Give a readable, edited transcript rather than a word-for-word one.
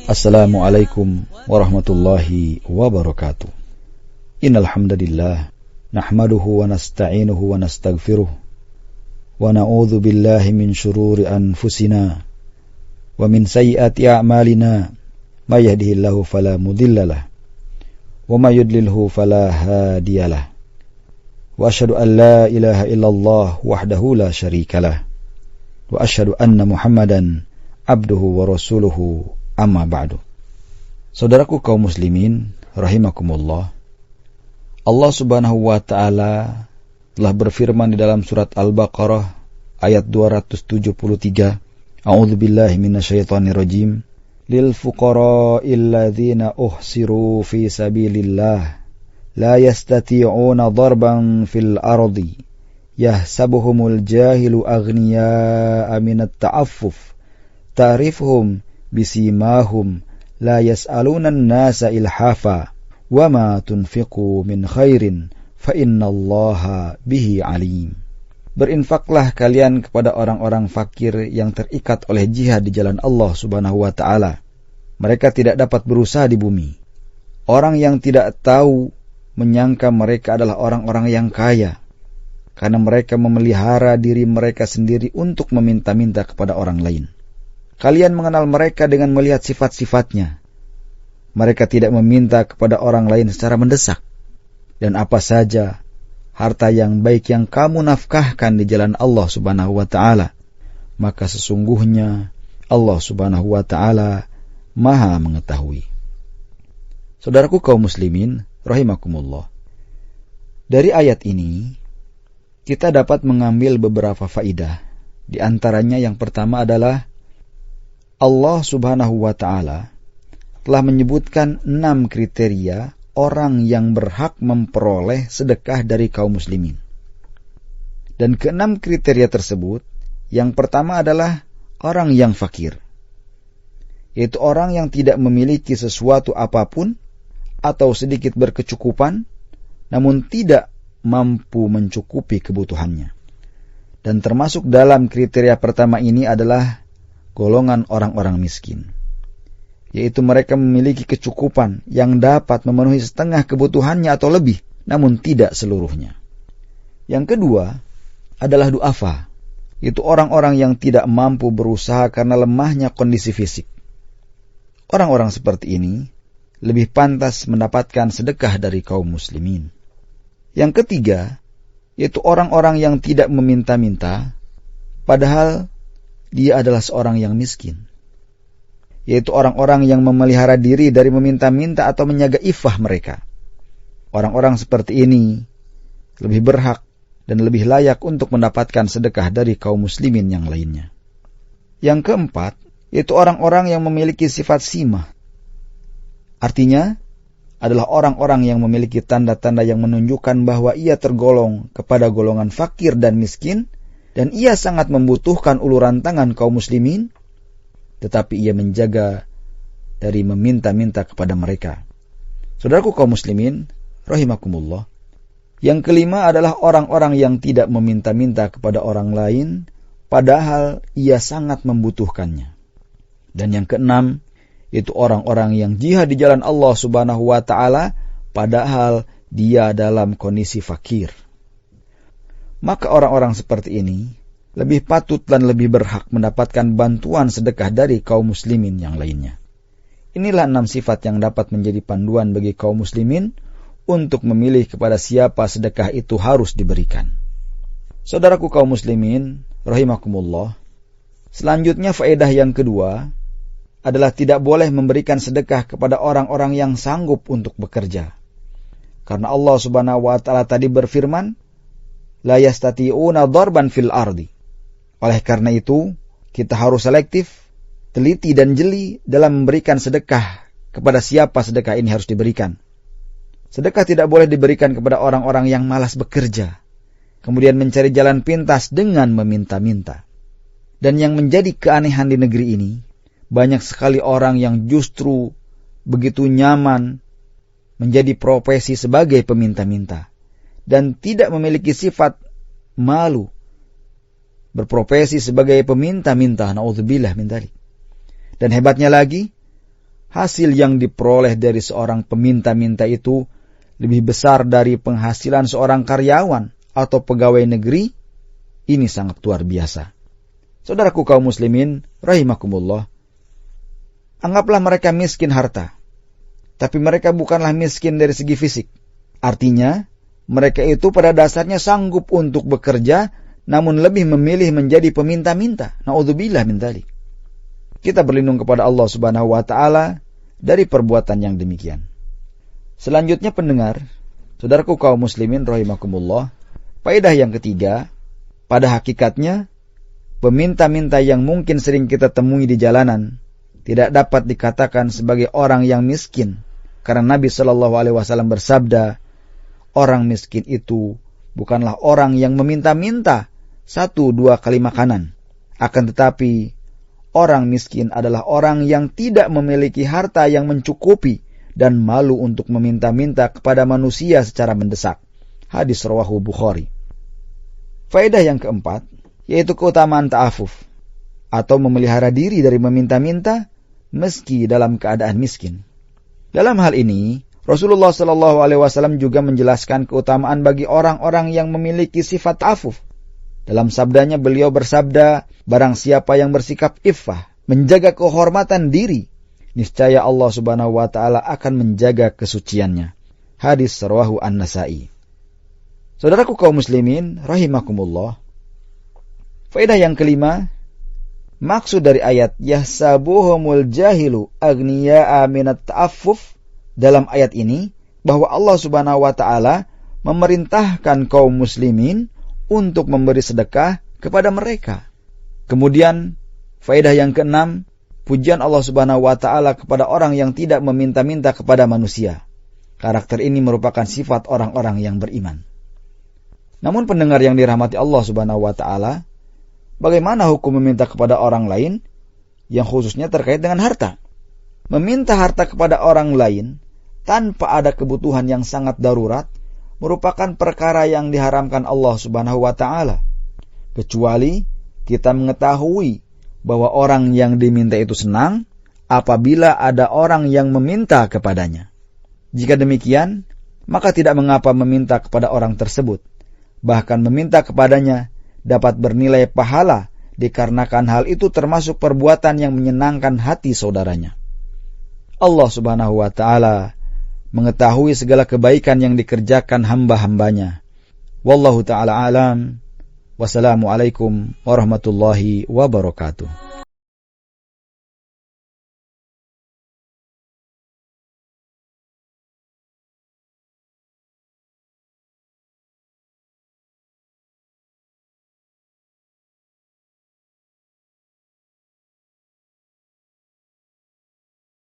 Assalamualaikum warahmatullahi wabarakatuh. Innal hamdalillah nahmaduhu wa nasta'inuhu wa nastaghfiruh wa na'udzu billahi min shururi anfusina wa min sayyiati a'malina may yahdihillahu fala mudhillalah wa may yudlilhu fala hadiyalah. Wa asyhadu an la ilaha illallah wahdahu la syarikalah wa asyhadu anna Muhammadan abduhu wa rasuluhu. Amma ba'du. Saudaraku kaum muslimin rahimakumullah, Allah Subhanahu wa ta'ala telah berfirman di dalam surat Al-Baqarah ayat 273, A'udzubillahi minasyaitonirrajim, lil fuqara'il ladzina uhsiru fi sabilillah la yastati'una darban fil ardi yahsabuhumul jahilu aghniya'a minat ta'affuf ta'rifuhum bisimahum la yas'aluna an-nasa ilhafa wa ma tunfiqu min khairin fa innallaha bihi alim. Berinfaklah kalian kepada orang-orang fakir yang terikat oleh jihad di jalan Allah Subhanahu wa ta'ala. Mereka tidak dapat berusaha di bumi. Orang yang tidak tahu menyangka mereka adalah orang-orang yang kaya, karena mereka memelihara diri mereka sendiri untuk meminta-minta kepada orang lain. Kalian mengenal mereka dengan melihat sifat-sifatnya. Mereka tidak meminta kepada orang lain secara mendesak. Dan apa saja harta yang baik yang kamu nafkahkan di jalan Allah Subhanahu wa ta'ala, maka sesungguhnya Allah Subhanahu wa ta'ala Maha mengetahui. Saudaraku kaum muslimin rahimakumullah, dari ayat ini kita dapat mengambil beberapa faidah. Di antaranya yang pertama adalah Allah Subhanahu wa ta'ala telah menyebutkan 6 kriteria orang yang berhak memperoleh sedekah dari kaum muslimin. Dan ke-6 kriteria tersebut, yang pertama adalah orang yang fakir, yaitu orang yang tidak memiliki sesuatu apapun atau sedikit berkecukupan, namun tidak mampu mencukupi kebutuhannya. Dan termasuk dalam kriteria pertama ini adalah golongan orang-orang miskin, yaitu mereka memiliki kecukupan yang dapat memenuhi setengah kebutuhannya atau lebih, namun tidak seluruhnya. Yang kedua adalah du'afa, yaitu orang-orang yang tidak mampu berusaha karena lemahnya kondisi fisik. Orang-orang seperti ini lebih pantas mendapatkan sedekah dari kaum muslimin. Yang ketiga, yaitu orang-orang yang tidak meminta-minta, padahal dia adalah seorang yang miskin, yaitu orang-orang yang memelihara diri dari meminta-minta atau menjaga iffah mereka. Orang-orang seperti ini lebih berhak dan lebih layak untuk mendapatkan sedekah dari kaum muslimin yang lainnya. Yang keempat, yaitu orang-orang yang memiliki sifat simah. Artinya, adalah orang-orang yang memiliki tanda-tanda yang menunjukkan bahwa ia tergolong kepada golongan fakir dan miskin, dan ia sangat membutuhkan uluran tangan kaum muslimin, tetapi ia menjaga dari meminta-minta kepada mereka. Saudaraku kaum muslimin rahimakumullah, yang kelima adalah orang-orang yang tidak meminta-minta kepada orang lain, padahal ia sangat membutuhkannya. Dan yang keenam, yaitu orang-orang yang jihad di jalan Allah Subhanahu wa ta'ala, padahal dia dalam kondisi fakir. Maka orang-orang seperti ini lebih patut dan lebih berhak mendapatkan bantuan sedekah dari kaum muslimin yang lainnya. Inilah 6 sifat yang dapat menjadi panduan bagi kaum muslimin untuk memilih kepada siapa sedekah itu harus diberikan. Saudaraku kaum muslimin rahimakumullah, selanjutnya faedah yang kedua adalah tidak boleh memberikan sedekah kepada orang-orang yang sanggup untuk bekerja. Karena Allah Subhanahu wa ta'ala tadi berfirman, la yastati'una darban fil ardi. Oleh karena itu, kita harus selektif, teliti dan jeli dalam memberikan sedekah kepada siapa sedekah ini harus diberikan. Sedekah tidak boleh diberikan kepada orang-orang yang malas bekerja, kemudian mencari jalan pintas dengan meminta-minta. Dan yang menjadi keanehan di negeri ini, banyak sekali orang yang justru begitu nyaman menjadi profesi sebagai peminta-minta dan tidak memiliki sifat malu berprofesi sebagai peminta-minta, naudzubillah min dzalik. Dan hebatnya lagi, hasil yang diperoleh dari seorang peminta-minta itu lebih besar dari penghasilan seorang karyawan atau pegawai negeri, ini sangat luar biasa. Saudaraku kaum muslimin, rahimakumullah, anggaplah mereka miskin harta, tapi mereka bukanlah miskin dari segi fisik. Artinya, mereka itu pada dasarnya sanggup untuk bekerja, namun lebih memilih menjadi peminta-minta. Na'udzubillah min dzalik. Kita berlindung kepada Allah Subhanahu wa taala dari perbuatan yang demikian. Selanjutnya pendengar, saudaraku kaum muslimin rahimakumullah, faedah yang ketiga, pada hakikatnya peminta-minta yang mungkin sering kita temui di jalanan tidak dapat dikatakan sebagai orang yang miskin, karena Nabi sallallahu alaihi wasallam bersabda, orang miskin itu bukanlah orang yang meminta-minta 1-2 kali makanan, akan tetapi orang miskin adalah orang yang tidak memiliki harta yang mencukupi dan malu untuk meminta-minta kepada manusia secara mendesak. Hadis rawahu Bukhari. Faedah yang keempat, yaitu keutamaan ta'afuf, atau memelihara diri dari meminta-minta meski dalam keadaan miskin. Dalam hal ini, Rasulullah SAW juga menjelaskan keutamaan bagi orang-orang yang memiliki sifat ta'afuf. Dalam sabdanya beliau bersabda, barang siapa yang bersikap iffah, menjaga kehormatan diri, niscaya Allah Subhanahu wa taala akan menjaga kesuciannya. Hadis rawahu An-Nasa'i. Saudaraku kaum muslimin rahimakumullah, faedah yang kelima, maksud dari ayat yahsabuhumul jahilu aghniya'a minat ta'affuf, dalam ayat ini bahwa Allah Subhanahu wa taala memerintahkan kaum muslimin untuk memberi sedekah kepada mereka. Kemudian faedah yang keenam, pujian Allah Subhanahu wa taala kepada orang yang tidak meminta-minta kepada manusia. Karakter ini merupakan sifat orang-orang yang beriman. Namun pendengar yang dirahmati Allah Subhanahu wa taala, bagaimana hukum meminta kepada orang lain yang khususnya terkait dengan harta? Meminta harta kepada orang lain tanpa ada kebutuhan yang sangat darurat merupakan perkara yang diharamkan Allah Subhanahu wa taala, kecuali kita mengetahui bahwa orang yang diminta itu senang apabila ada orang yang meminta kepadanya. Jika demikian, maka tidak mengapa meminta kepada orang tersebut. Bahkan meminta kepadanya dapat bernilai pahala dikarenakan hal itu termasuk perbuatan yang menyenangkan hati saudaranya. Allah Subhanahu wa taala mengetahui segala kebaikan yang dikerjakan hamba-hambanya. Wallahu ta'ala alam. Wassalamualaikum warahmatullahi wabarakatuh.